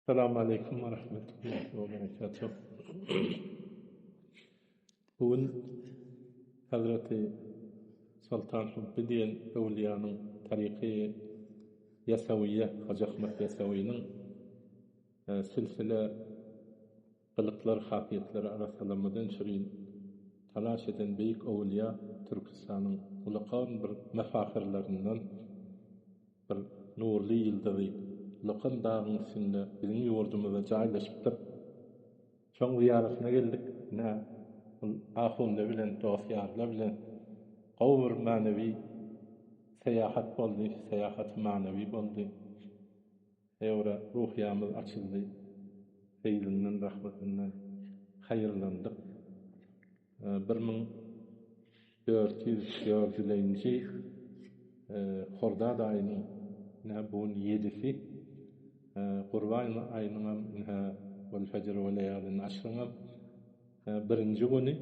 Selamun Aleyküm ve Rahmetullahi ve Berekatuhu. Bugün Hazreti Sultan Hubbi diyen Evliyanın tariki Yasaviye, Hacı Ahmet Yasavi'nin silsile kılıklar, hafiyetleri arasalamadan şirin talaş eden büyük evliya Türkistan'ın ulaqan bir mefahirlerinden bir nurli yıldızı Lokan dağın üstünde bizim yurdumuzda caylaşıp şoň ziyaretine geldik. Ne ahunla bilen, dostlarla bilen gowur manevi seyahat boldy, seyahat manevi boldy. Eýora ruhyamyz açyldy. Feyzinden, rahmetinden hayırlandık. 1404-nji Hordad aýynyň buň 7-si Qurban aýynyň wal fajr we layalin aşryňam birinji güni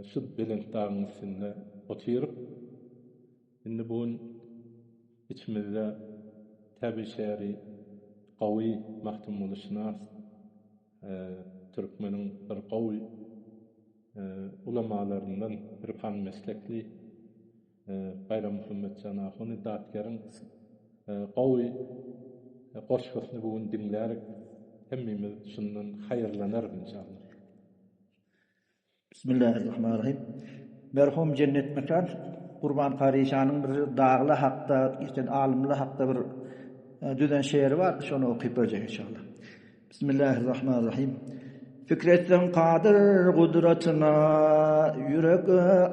şu Belent dağynyň üstünde oturup indi buň içimizde tabi şäri gawy mahtum boluşnas Türkmeniň bir gawy ulamalaryndan bir fan meslekli Bayram Muhammed Ahuni datgaryň gawy goşgasyny bugün dinlärik. Hemmimiz şundan hayırlanar inşallah. Bismillahirrahmanirrahim. Merhum cennet mekan Qurban Qarişanyň bir dağly hakda, geçen alimli hakda bir düzen şeýeri bar, şonu okyp berjek inşallah. Bismillahirrahmanirrahim. Fikretden qadir gudratyna yürek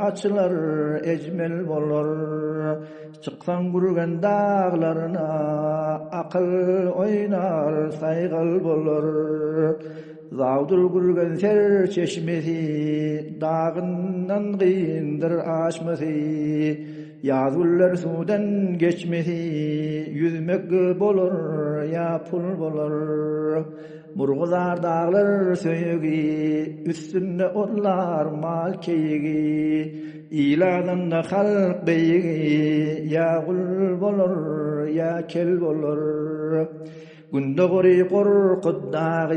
açylar, ejmel bolar. Çyksan gürgen dağlaryna akyl oýnar, saýgal bolar. Zawdur gürgen ser çeşmesi dağından gyndyr aşmasy. Ýazgullar sudan geçmesi yüzmek bolar, ya pul bolar. Murguzar dağlar söýegi, üstünde otlar mal keyigi. İladan da halk beyigi, ya gul bolar, ya kel bolar. Günde gori qorqud dağı,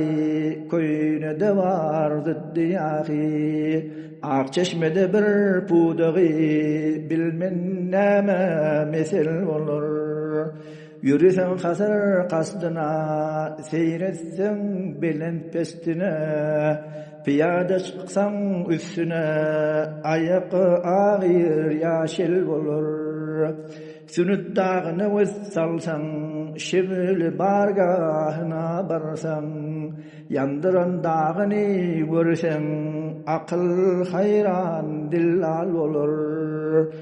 köýnede var ziddiyağı. Ak çeşmede bir pudağı, bilmen näme mesel bolar. Yürüsen hasar kasdına, seyretsen Belent pestine. Piyada çıksan üstüne, ayağı ağır yaşıl bolar. Sünüt dağını salsan, şibli bargahına barsan. Yandıran dağını görsen, akıl hayran dillal olur.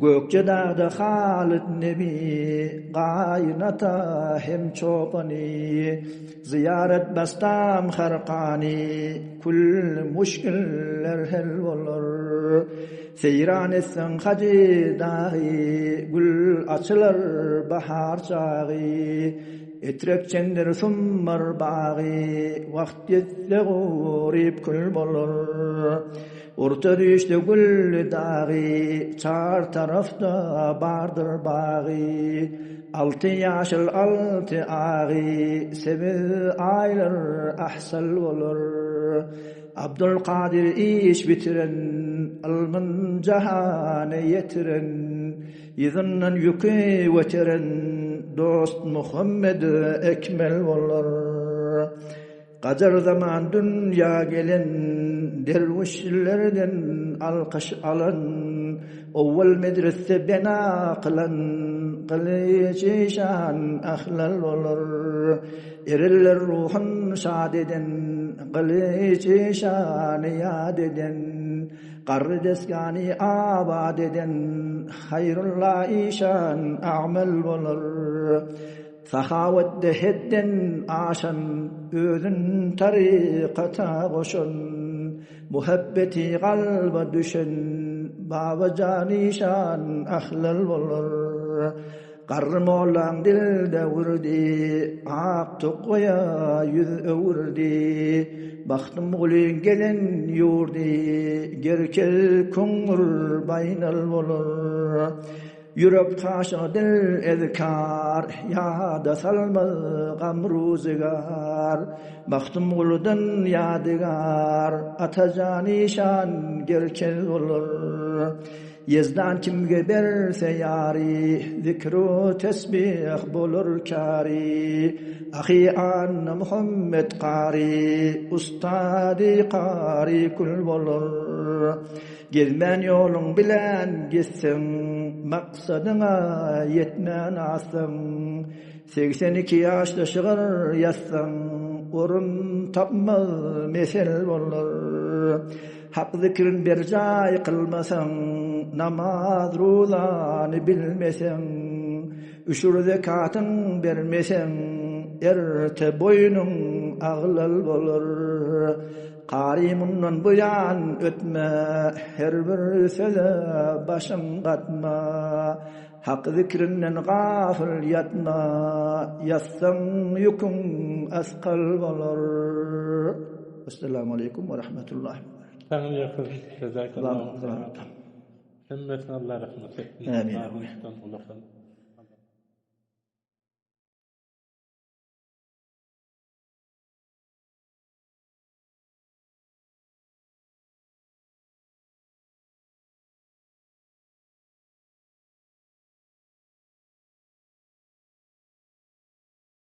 Gökçe dağda Halid Nebi, gaynata hem çopani. Ziyaret bastam harqani, kul muşkiller hel olur. Seyran etsen hacı dahi, gül açılar bahar çağı. Etrekçendir summar bağı, vakt yetse gurip kül bolur. Orta düştü gül dağı, çar tarafta bardır bağı. 6 yaşıl 6 ağı, 7 aylar ahsal olur. Abdülkadir iş bitiren, almın cahane yetiren. Yızından yükü vetiren, dost Muhammed ekmel olur. Qacar zaman dünya gelen, dervişlerden alkış alan. Awwal medrese bina kılan, qilişan ahlal olur. Eriller ruhun şad eden, qilişan yad eden. Qarrideskani abad eden, hayrullah işan a'mal olur. Sahavet hedden aşan, özün tariqata goşun. Muhabbeti qalba düşen, baba canişan ahlal olur. Qarrım olan dilde vurdi, ak tuqoya yüz öwürdi. Baxtım gülün gelen yurdi, gerkel kungur baynal olur. Yürek taşa dil ezkar, yada salmal gam ruzigar, Mahtum guldan yadigar, atacani şan gerçel olur. Yezdan kimge berse yari, zikru tesbih bulur kari. Ahi an Muhammed qari, ustadi qari kul bulur. Gezmen yolun bilen gitsin, maksadına yetmen asın. 82 yaşta şığır yatsın, orun tapmaz mesel olur. Hak zikrin bir jay kılmasın, namaz ruzanı bilmesen. Üşür zekatın vermesen, erte boynun ağlal olur. Qarimundan buyan ötme, her bir söze başın katma. Hak zikrinden gafil yatma, yatsan yükün asqal olur. Esselamu aleyküm ve rahmetullahi. Tanrı yakın, cezakallahu khairan. Hemmesine Allah rahmet etsin. Amin.